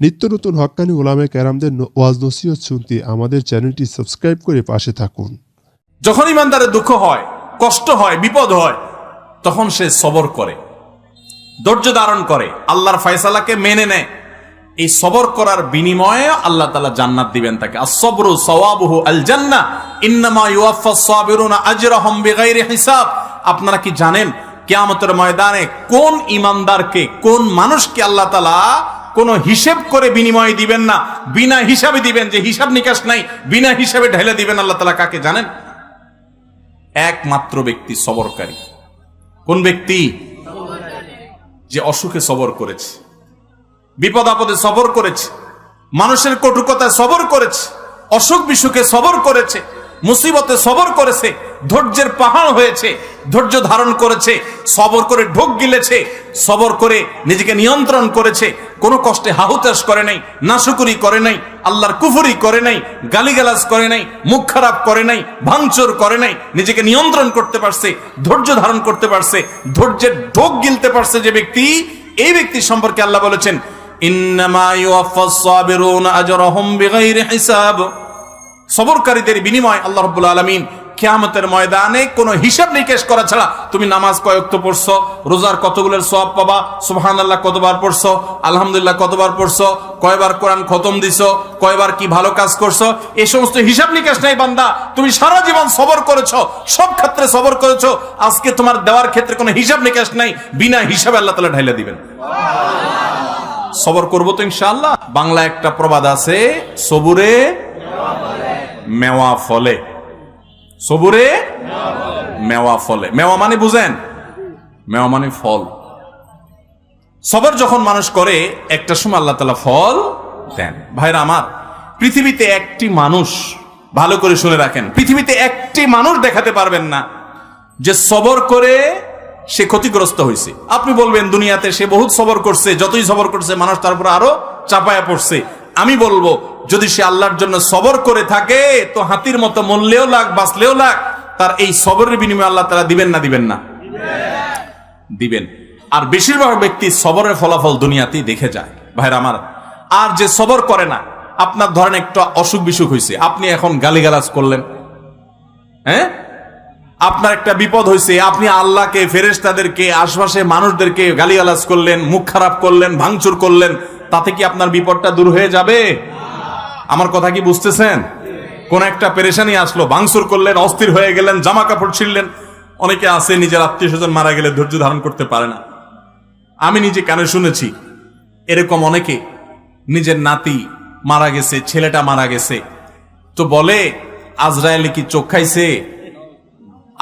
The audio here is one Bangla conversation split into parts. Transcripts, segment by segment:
নিত্য নতুন হক্কানি উলামায়ে কেরামদের ওয়াজ নসিহত শুনতে আমাদের চ্যানেলটি সাবস্ক্রাইব করে পাশে থাকুন। যখন ইমানদারের দুঃখ হয়, কষ্ট হয়, বিপদ হয়, তখন সে সবর করে, ধৈর্য ধারণ করে, আল্লাহর ফয়সালাকে মেনে নেয়। এই সবর করার বিনিময়ে আল্লাহ তাআলা জান্নাত দিবেন তাকে। আস-সাবরু সাওয়াবুহু আল জান্নাহ ইন্নামা ইউওয়াফাস সাবিরুনা আজরাহুম বিগাইরি হিসাব। আপনারা কি জানেন কিয়ামতের ময়দানে কোন ইমানদারকে, কোন মানুষকে আল্লাহ তাআলা কোন হিসাব করে বিনিময় দিবেন না, বিনা হিসাবে দিবেন, যে হিসাব নিকাশ নাই, বিনা হিসাবে ঢেলে দিবেন আল্লাহ তাআলা কাকে জানেন? একমাত্র ব্যক্তি সবরকারী। কোন ব্যক্তি? যে অসুখে সবর করেছে, বিপদ আপদে সবর করেছে, মানুষের কটুকতায় সবর করেছে, অসুখ বিসুখে সবর করেছে, মুসিবতে সবর করেছে, ধৈর্যের পাহাড় হয়েছে, ধৈর্য ধারণ করেছে, সবর করে ঢোক গিলেছে, সবর করে নিজেকে নিয়ন্ত্রণ করেছে, কোনো কষ্টে হাহুতাশ করে নাই, নাশুকুরি করে নাই, আল্লাহর কুফরি করে নাই, গালিগালাজ করে নাই, মুখ খারাপ করে নাই, ভাঙচুর করে নাই, নিজেকে নিয়ন্ত্রণ করতে পারছে, ধৈর্য ধারণ করতে পারছে, ধৈর্যের ঢোক গিলতে পারছে যে ব্যক্তি, এই ব্যক্তি সম্পর্কে আল্লাহ বলেছেন ইন্নামা ইউওয়াফাস সাবিরুনা আজরাহুম বিগাইরি হিসাব। সবরকারীদের বিনিময় আল্লাহ রাব্বুল আলামিন কিয়ামতের ময়দানে কোনো হিসাব নিকেশ করা ছাড়া, তুমি নামাজ কয় ওয়াক্ত পড়ছো, রোজার কতগুলোর সওয়াব পাবা, সুবহানাল্লাহ কতবার পড়ছো, আলহামদুলিল্লাহ কতবার পড়ছো, কয়বার কোরআন খতম দিছো, কয়বার কি ভালো কাজ করছো, এই সমস্ত হিসাব নিকেশ নাই বান্দা। তুমি সারা জীবন সবর করেছো, সব ক্ষেত্রে সবর করেছো, আজকে তোমার দেওয়ার ক্ষেত্রে কোনো হিসাব নিকেশ নাই, বিনা হিসাবে আল্লাহ তাআলা ঢাইলা দিবেন। সবর করবো তো ইনশাআল্লাহ। বাংলা একটা প্রবাদ আছে, সবুরে মেওয়া ফলে। সবুরে মেওয়া ফলে। মেওয়া মানে বুঝেন? মেওয়া মানে ফল। সবর যখন মানুষ করে একটা সময় আল্লাহ তাআলা ফল দেন। ভাইরা আমার, পৃথিবীতে একটি মানুষ, ভালো করে শুনে রাখেন, পৃথিবীতে একটি মানুষ দেখাতে পারবেন না যে সবর করে সে ক্ষতিগ্রস্ত হয়েছে। আপনি বলবেন দুনিয়াতে সে বহুত সবর করছে, যতই সবর করছে মানুষ তার উপর আরো চাপায়া পড়ছে। আমি বলবো যদি সে আল্লাহর জন্য সবর করে থাকে তো হাতির মতো মরলেও লাগ, বাঁচলেও লাগ, তার এই সবরের বিনিময়ে আল্লাহ তাআলা দিবেন না দিবেন না? দিবেন। আর বেশিরভাগ ব্যক্তি সবরের ফলাফল দুনিয়াতেই দেখে যায় ভাইরা আমার। আর যে সবর করে না, আপনার ধরেন একটা অসুখ বিসুখ হয়েছে, আপনি এখন গালিগালাজ করলেন, হ্যাঁ, আপনার একটা বিপদ হয়েছে, আপনি আল্লাহকে, ফেরেশতাদেরকে, আশপাশে মানুষদেরকে গালিগালাজ করলেন, মুখ খারাপ করলেন, ভাঙচুর করলেন, তাতে কি আপনার বিপদটা দূর হয়ে যাবে? আমার কথা কি বুঝতেছেন? কোন একটা পেরেশানি আসলো, ভাঙচুর করলেন, অস্থির হয়ে গেলেন, জামা কাপড় ছিঁড়লেন। অনেকে আছে নিজের আত্মীয় স্বজন মারা গেলে ধৈর্য ধারণ করতে পারে না। আমি নিজে কানে শুনেছি এরকম অনেকে, নিজের নাতি মারা গেছে, ছেলেটা মারা গেছে, তো বলে আজরায়েল কি চোখ খাইছে?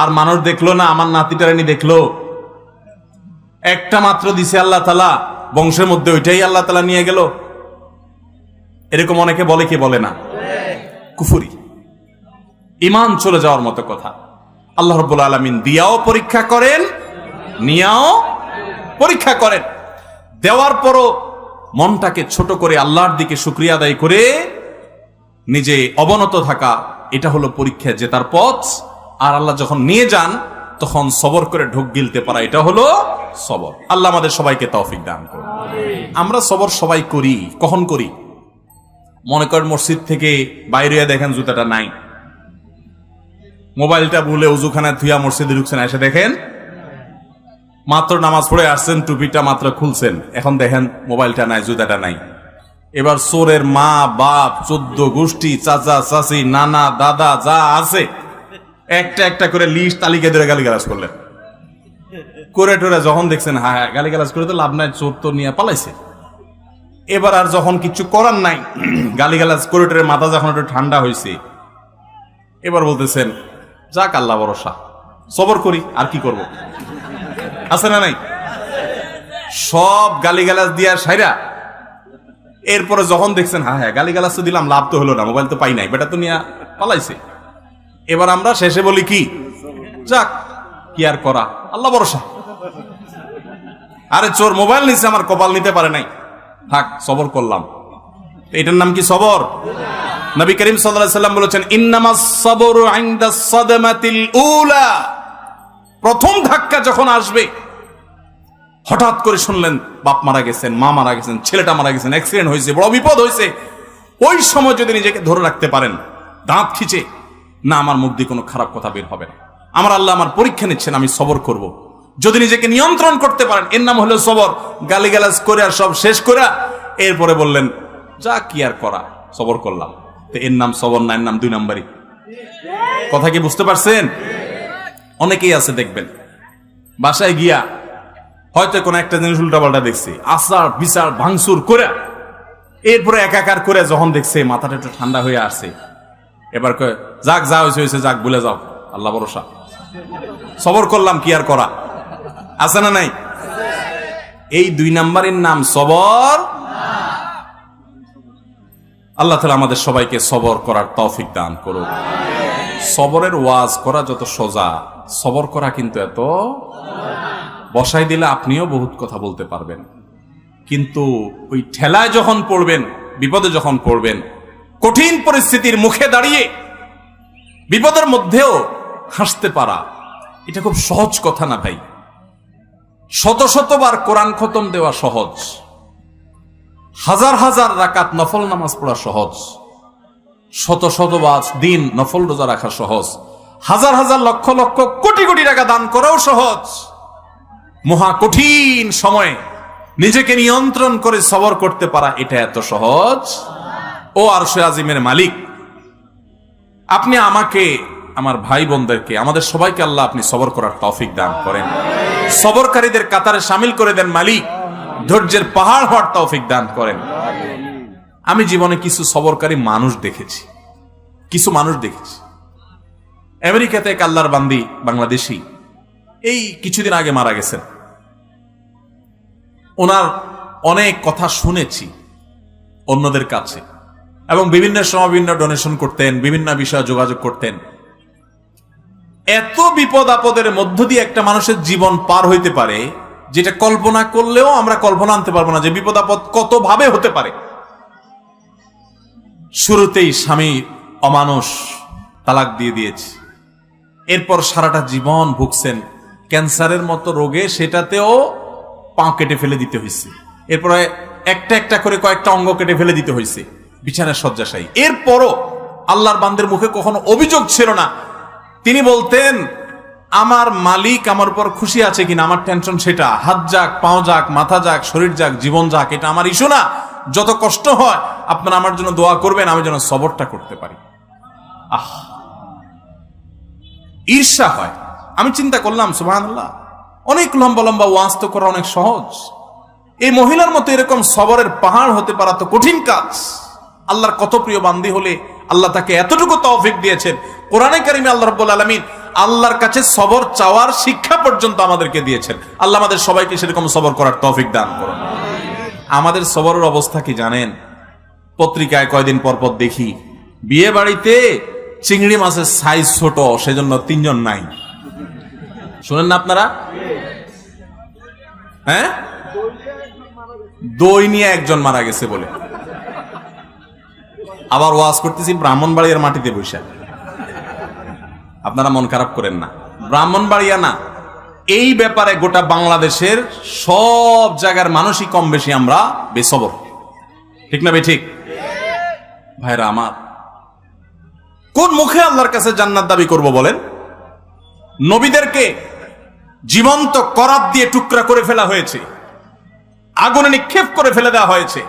আর মানুষ দেখলো না, আমার নাতিটারানি দেখলো, একটা মাত্র দিছে আল্লাহ তাআলা, বংশের মধ্যে ওইটাই আল্লাহ তাআলা নিয়ে গেল। এরকম অনেকে বলে, কি বলে না? কুফরি, ঈমান চলে যাওয়ার মতো কথা। আল্লাহ রাব্বুল আলামিন দিয়াও পরীক্ষা করেন, নিয়াও পরীক্ষা করেন। দেওয়ার পরও মনটাকে ছোট করে আল্লাহর দিকে শুকরিয়া আদায় করে নিজে অবনত থাকা, এটা হলো পরীক্ষায় জেতার পথ। আর আল্লাহ যখন নিয়ে যান তখন সবর করে ঢোক গিলতে পারা, এটা হলো সবর। আল্লাহ আমাদের সবাইকে তৌফিক দান করুন। আমরা সবর সবাই করি। কখন করি? মনে করেন মসজিদ থেকে বাইরে দেখেন জুতাটা নাই, মোবাইলটা ভুলে উজুখানায় থুইয়া মসজিদে ঢুকছেন, এসে দেখেন মাত্র নামাজ পড়ে আসছেন, টুপিটা মাত্র খুলছেন, এখন দেখেন মোবাইলটা নাই, জুতাটা নাই। এবার চোরের মা বাপ, 14 গোষ্ঠী, চাচা চাচি, নানা দাদা যা আছে একটা একটা করে লিস্ট তালিকা ধরে গালিগালাজ করলেন। করে টোরে যখন দেখছেন হ্যাঁ গালিগালাজ করে তো লাভ নাই, চোর তো নিয়ে পালাইছে। এবার আর যখন কিছু করার নাই, গালিগালাজ করে টোরে মাথা যখন একটু ঠান্ডা হয়েছে, এবার বলতেছেন যাক আল্লাহ ভরসা, সবর করি, আর কি করব। আছে না নাই? সব গালিগালাজ দিয়া সাইরা এরপরে যখন দেখছেন হ্যাঁ গালিগালাজ তো দিলাম, লাভ তো হলো না, মোবাইল তো পাই নাই, বেটা তো নিয়ে পালাইছে। এবার আমরা শেষে বলি কি, যাক কি আর করা, আল্লাহ ভরসা। আরে চোর মোবাইল নিছে, আমার কপাল নিতে পারে নাই, থাক সবর করলাম। এটার নাম কি সবর? নবী করিম সাল্লাল্লাহু আলাইহি ওয়াসাল্লাম বলেছেন ইন্নামাস সাবরু ইনদাস সাদমাতিল উলা। প্রথম ধাক্কা যখন আসবে হঠাৎ করে শুনলেন বাপ মারা গেছেন, মা মারা গেছেন, ছেলেটা মারা গেছেন, অ্যাক্সিডেন্ট হয়েছে, বড় বিপদ হয়েছে, ওই সময় যদি নিজেকে ধরে রাখতে পারেন দাঁত খিচে, না আমার মুখ দিয়ে কোনো খারাপ কথা বের হবে না, আমার আল্লাহ আমার পরীক্ষা নিচ্ছেন, আমি সবর করব, যদি নিজেকে নিয়ন্ত্রণ করতে পারেন, এর নাম হলো সবর। গালিগালাজ করে আর সব শেষ করে এরপরে বললেন যা কি আর করা, সবর করলাম, তো এর নাম সবর না, এর নাম 2 নাম্বারই। কথা কি বুঝতে পারছেন? অনেকেই আছে দেখবেন বাসায় গিয়া হয়তো কোনো একটা জিনিস উল্টাপাল্টা দেখছে, আচার বিচার ভাঙচুর করে এরপরে একাকার করে যখন দেখছে মাথাটা একটু ঠান্ডা হয়ে আসছে, এবার কয় যাক যা হয়েছে হয়েছে, যাক ভুলে যাও, আল্লাহ ভরসা, সবর করলাম, কি আর করা, আছে না নাই? এই 2 নাম্বারের নাম সবর। আল্লাহ তাআলা আমাদের সবাইকে সবর করার তৌফিক দান করুক। সবরের ওয়াজ করা যত সোজা, সবর করা কিন্তু এত, বসাই দিলে আপনিও বহুত কথা বলতে পারবেন, কিন্তু ওই ঠেলায় যখন পড়বেন, বিপদে যখন পড়বেন, কঠিন পরিস্থিতির মুখে দাঁড়িয়ে বিপদের মধ্যেও হাসতে পারা, এটা খুব সহজ কথা না ভাই। শত শতবার কোরআন খতম দেওয়া সহজ, হাজার হাজার রাকাত নফল নামাজ পড়া সহজ, শত শতবার দিন নফল রোজা রাখা সহজ, হাজার হাজার লক্ষ লক্ষ কোটি কোটি টাকা দান করাও সহজ। মহা কঠিন সময়ে নিজেকে নিয়ন্ত্রণ করে সবর করতে পারা, এটা এত সহজ। ও আরশে আজিমের মালিক, আপনি আমাকে, আমার ভাই বোনদেরকে, আমাদের সবাইকে আল্লাহ আপনি সবর করার তৌফিক দান করেন, সবরকারীদের কাতারে শামিল করে দেন মালিক, ধৈর্যের পাহাড় হওয়ার তৌফিক দান করেন। আমি জীবনে কিছু সবরকারী মানুষ দেখেছি, কিছু মানুষ দেখেছি। আমেরিকাতে এক আল্লাহর বান্দি বাংলাদেশী এই কিছুদিন আগে মারা গেছেন। ওনার অনেক কথা শুনেছি অন্যদের কাছে, এবং বিভিন্ন সময় বিভিন্ন ডোনেশন করতেন, বিভিন্ন বিষয়ে যোগাযোগ করতেন। এত বিপদ আপদের মধ্য দিয়ে একটা মানুষের জীবন পার হইতে পারে, যেটা কল্পনা করলেও আমরা কল্পনা আনতে পারবো না যে বিপদ আপদ কত ভাবে হতে পারে। শুরুতেই স্বামী অমানুষ, তালাক দিয়ে দিয়েছে, এরপর সারাটা জীবন ভুগছেন ক্যান্সারের মতো রোগে, সেটাতেও পা কেটে ফেলে দিতে হয়েছে, এরপরে একটা একটা করে কয়েকটা অঙ্গ কেটে ফেলে দিতে হয়েছে, বিছানায় শয্যাশায়ী। এরপরও আল্লাহর বান্দের মুখে কখনো অভিযোগ ছিল না। তিনি বলতেন আমার মালিক আমার উপর খুশি আছে কিনা, আমার টেনশন সেটা, হাত যাক, পাও যাক, মাথা যাক, শরীর যাক, জীবন যাক, এটা আমার ইস্যু না। যত কষ্ট হয় আপনারা আমার জন্য দোয়া করবেন, আমি যেন সবরটা করতে পারি। ঈর্ষা হয়। আমি চিন্তা করলাম সুবহানাল্লাহ, অনেক লম্বা লম্বা ওয়াজ তো করা অনেক সহজ, এই মহিলার মতো এরকম সবরের পাহাড় হতে পারা তো কঠিন কাজ। আল্লাহর কত প্রিয় বান্দি হলে আল্লাহ তাকে এতটুকু তৌফিক দিয়েছেন। কোরআনে কারিমে আল্লাহ রাব্বুল আলামিন আল্লাহর কাছে সবর চাওয়ার শিক্ষা পর্যন্ত আমাদেরকে দিয়েছেন। আল্লাহ আমাদের সবাইকে সেরকম সবর করার তৌফিক দান করুন। আমাদের সবরের অবস্থা কি জানেন? পত্রিকায় কয়দিন পর পর দেখি বিয়ে বাড়িতে চিংড়ি মাছের সাইজ ছোট, সেজন্য 3 জন নাই। শুনেন না আপনারা? হ্যাঁ, দই নিয়ে 1 জন মারা গেছে বলে। আবার ওয়াজ করতেছি ব্রাহ্মণবাড়িয়ার মাটিতে বসে। আপনারা মন খারাপ করেন না, ব্রাহ্মণবাড়িয়া না, এই ব্যাপারে গোটা বাংলাদেশের সব জায়গার মানুষই কম বেশি আমরা বেসবর, ঠিক না? ঠিক ভাইরা আমার, কোন মুখে আল্লাহর কাছে জান্নাত দাবি করব বলেন? নবীদেরকে জীবন্ত করাত দিয়ে টুকরা করে ফেলা হয়েছে, আগুনে নিক্ষেপ করে ফেলে দেওয়া হয়েছে,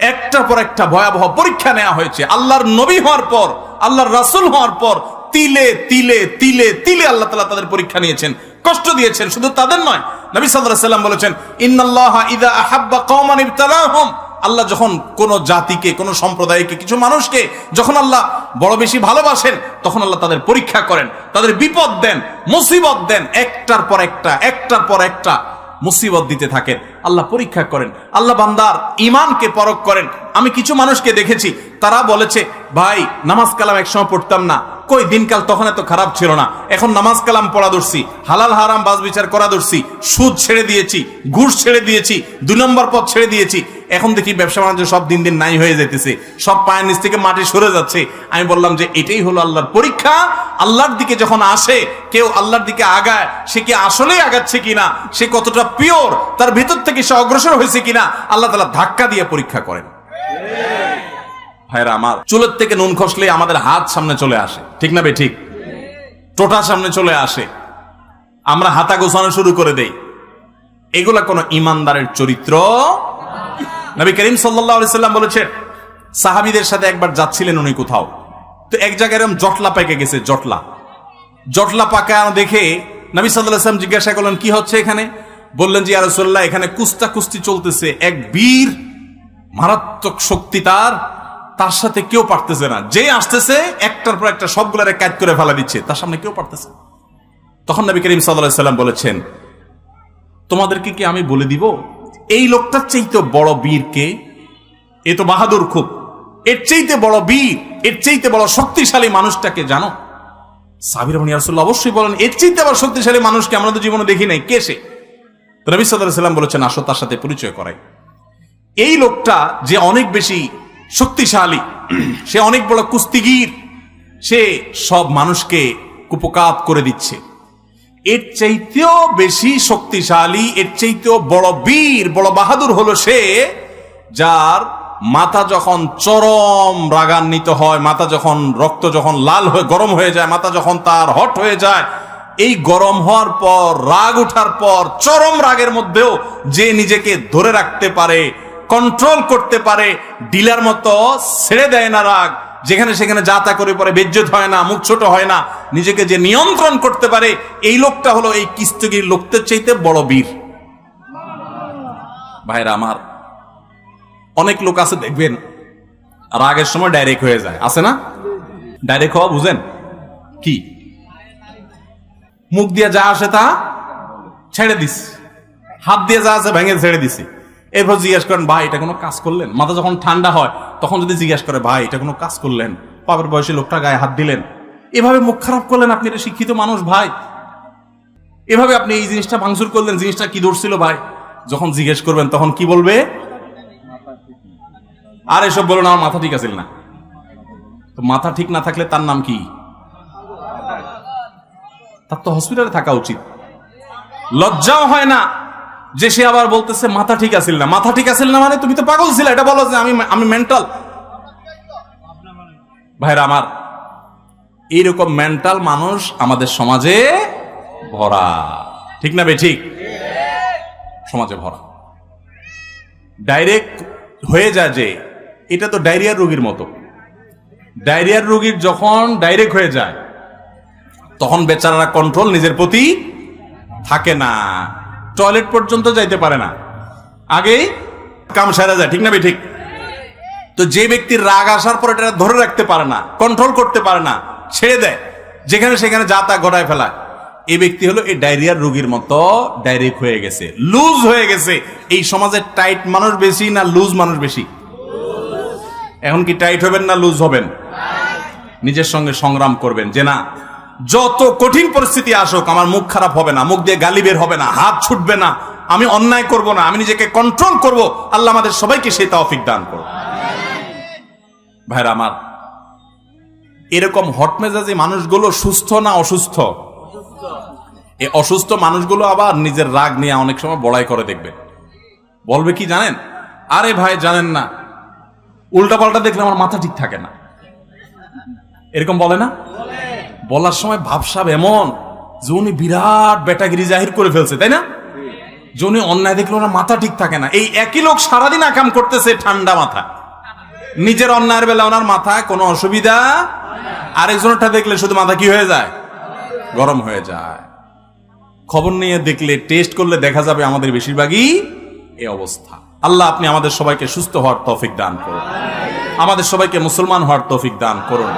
একটার পর একটা ভয়াবহ পরীক্ষা নেওয়া হয়েছে। আল্লাহর নবী হওয়ার পর, আল্লাহর রাসূল হওয়ার পর তিলে তিলে তিলে তিলে আল্লাহ তাআলা তাদের পরীক্ষা নিয়েছেন, কষ্ট দিয়েছেন। শুধু তাদের নয়, নবী সাল্লাল্লাহু আলাইহি ওয়াসাল্লাম বলেছেন ইন্নাল্লাহা ইযা আহাব্বা কওমান ইবতালাহুম, আল্লাহ যখন কোন জাতিকে, কোন সম্প্রদায়কে, কিছু মানুষকে যখন আল্লাহ বড় বেশি ভালোবাসেন, তখন আল্লাহ তাদের পরীক্ষা করেন, তাদের বিপদ দেন, মুসিবত দেন, একটার পর একটা, একটার পর একটা মুসিবত দিতে থাকেন, আল্লাহ পরীক্ষা করেন। আল্লাহ বান্দার ঈমানকে পরখ করেন। আমি কিছু মানুষকে দেখেছি, তারা বলেছে ভাই নামাজ কালাম একসময় পড়তাম না, কই দিনকাল তখন এত খারাপ ছিল না, এখন নামাজ কালাম পড়া ধরছি, হালাল হারাম বাজ বিচার করা ধরছি, সুদ ছেড়ে দিয়েছি, ঘুষ ছেড়ে দিয়েছি, 2 নম্বর পথ ছেড়ে দিয়েছি, এখন দেখি ব্যবসা বাণিজ্য সব দিন দিন নাই হয়ে যাইতেছে, সব পায়ের নিচ থেকে মাটি সরে যাচ্ছে। আমি বললাম যে এটাই হলো আল্লাহর পরীক্ষা। আল্লাহর দিকে যখন আসে কেউ, আল্লাহর দিকে আগায়, সে কি আসলেই আগাচ্ছে কিনা, সে কতটা পিওর, তার ভিতর থেকে সে অগ্রসর হয়েছে কিনা, আল্লাহ তাআলা ধাক্কা দিয়ে পরীক্ষা করেন। ভাইরা আমার, চুলের থেকে নুন খসলে আমাদের হাত সামনে চলে আসে, ঠিক না বে ঠিক? টোটা সামনে চলে আসে, আমরা হাতা গোছানো শুরু করে দেই। এগুলা কোন ইমানদারের চরিত্র। নবী করিম সাল্লাল্লাহু আলাইহি সাল্লাম বলেছেন, সাহাবীদের সাথে একবার যাচ্ছিলেন উনি কোথাও, তো এক জায়গায় এরকম জটলা পেকে গেছে। জটলা পাকা দেখে নবী সাল্লাল্লাহু আলাইহি সাল্লাম জিজ্ঞাসা করলেন, কি হচ্ছে এখানে? বললেন যে, ইয়া রাসূলুল্লাহ, এখানে কুস্তি চলতেছে, এক বীর, মারাত্মক শক্তি তার সাথে কেউ পারতেছে না, যে আসতেছে একটার পর একটা সবগুলারে কাট করে ফেলা দিচ্ছে, তার সামনে কেউ পারতেছে। তখন নবী করিম সাল্লাল্লাহু আলাইহি সাল্লাম বলেছেন, তোমাদেরকে কি আমি বলে দিব এই লোকটার চাইতে বড় বীর কে? এ তো বাহাদুর খুব, এর চাইতে বড় বীর, এর চাইতে বড় শক্তিশালী মানুষটাকে জানো? সাহাবীরা বলেন, ইয়া রাসূলুল্লাহ, অবশ্যই বলেন, এর চাইতে আবার শক্তিশালী মানুষকে আমরা তো জীবনে দেখি নাই, কে সে? তো নবী সাল্লাল্লাহু আলাইহি সাল্লাম বলেছেন, আসো তার সাথে পরিচয় করাই। এই লোকটা যে অনেক বেশি শক্তিশালী, সে অনেক বড় কুস্তিগীর, সে সব মানুষকে কুপকাত করে দিচ্ছে। এর চাইতেও বেশি শক্তিশালী, এর চাইতেও বড় বীর, বড় বাহাদুর হলো সে, যার মাথা যখন চরম রাগান্বিত হয়, মাথা যখন রক্ত যখন লাল হয়ে গরম হয়ে যায়, মাথা যখন তার হট হয়ে যায়, এই গরম হওয়ার পর, রাগ উঠার পর, চরম রাগের মধ্যেও যে নিজেকে ধরে রাখতে পারে, কন্ট্রোল করতে পারে, ডিলার মতো ছেড়ে দেয় না রাগ, যেখানে সেখানে যা তা করে পরে বেজ্জত হয় না, মুখ ছোট হয় না, নিজেকে যে নিয়ন্ত্রণ করতে পারে, এই লোকটা হলো এই কুস্তিগীর লোকদের চাইতে বড় বীর। ভাইরা আমার, অনেক লোক আছে দেখবেন রাগের সময় ডাইরেক্ট হয়ে যায়, আছে না? ডাইরেক্ট হওয়া বুঝেন কি? মুখ দিয়ে যা আসে তা ছেড়ে দিস, হাত দিয়ে যা আছে ভেঙে ছেড়ে দিছি। এরপর জিজ্ঞাসা করেন, ভাই এটা কোনো কাজ করলেন? মাথা যখন ঠান্ডা হয় তখন যদি জিজ্ঞাসা করে, ভাই এটা কোনো কাজ করলেন? পাপের বয়সে লোকটা গায়ে হাত দিলেন, এভাবে মুখ খারাপ করলেন, আপনি এটা শিক্ষিত মানুষ ভাই, এভাবে আপনি এই জিনিসটা ভাঙচুর করলেন, জিনিসটা কি দোষ ছিল ভাই? যখন জিজ্ঞেস করবেন তখন কি বলবে? আর এসব বলো না, আমার মাথা ঠিক আছে না। তো মাথা ঠিক না থাকলে তার নাম কি? তার তো হসপিটালে থাকা উচিত। লজ্জাও হয় না যে সে আবার বলতেছে মাথা ঠিক আছিল না। মাথা ঠিক আছিল না মানে তুমি তো পাগল ছিলে, এটা বলো যে আমি মেন্টাল। ভাইরা আমার, এইরকম মেন্টাল মানুষ আমাদের সমাজে ভরা, ঠিক না বে ঠিক? সমাজে ভরা। ডাইরেক্ট হয়ে যায় যে এটা তো ডায়রিয়ার রোগীর মতো। ডায়রিয়ার রোগীর যখন ডাইরেক্ট হয়ে যায় তখন বেচারারা কন্ট্রোল নিজের প্রতি থাকে না, টয়লেট পর্যন্ত যাইতে পারে না, আগেই কাম সারা যায়, ঠিক না বে ঠিক? তো যে ব্যক্তির রাগ আসার পর এটা ধরে রাখতে পারে না, কন্ট্রোল করতে পারে না, ছেড়ে দেয়, যেখানে সেখানে যা তা ঘটায় ফেলায়, এই ব্যক্তি হলো এই ডায়রিয়ার রোগীর মতো ডাইরেক্ট হয়ে গেছে, লুজ হয়ে গেছে। এই সমাজে টাইট মানুষ বেশি না লুজ মানুষ বেশি? এখন কি টাইট হবেন না লুজ হবেন? নিজের সঙ্গে সংগ্রাম করবেন যে না, যত কঠিন পরিস্থিতি আসুক আমার মুখ খারাপ হবে না, মুখ দিয়ে গালি বের হবে না, হাত ছুটবে না, আমি অন্যায় করব না, আমি নিজেকে কন্ট্রোল করব। আল্লাহ আমাদের সবাইকে সেই তৌফিক দান করুন। ভাইরা আমার, এরকম হটমেজাজি মানুষগুলো সুস্থ না অসুস্থ? এই অসুস্থ মানুষগুলো আবার নিজের রাগ নিয়ে অনেক সময় বড়াই করে দেখবে, বলবে কি জানেন? আরে ভাই জানেন না, উল্টা পাল্টা দেখলে আমার মাথা ঠিক থাকে না, এরকম বলে না? বলার সময় ভাবসাব এমন যে উনি বিরাট বেটাগিরি জাহির করে ফেলছে, তাই না? যে উনি অন্যায় দেখলে ওনার মাথা ঠিক থাকে না। এই একই লোক সারাদিন আকাম করতেছে ঠান্ডা মাথা, নিজের অন্যায়ের বেলা ওনার মাথায় কোনো অসুবিধা, আরেকজনেরটা দেখলে শুধু মাথা কি হয়ে যায়? গরম হয়ে যায়। খবর নিয়ে দেখলে, টেস্ট করলে দেখা যাবে আমাদের বেশিরভাগই এই অবস্থা। আল্লাহ আপনি আমাদের সবাইকে সুস্থ হওয়ার তৌফিক দান করুন, আমাদের সবাইকে মুসলমান হওয়ার তৌফিক দান করুন।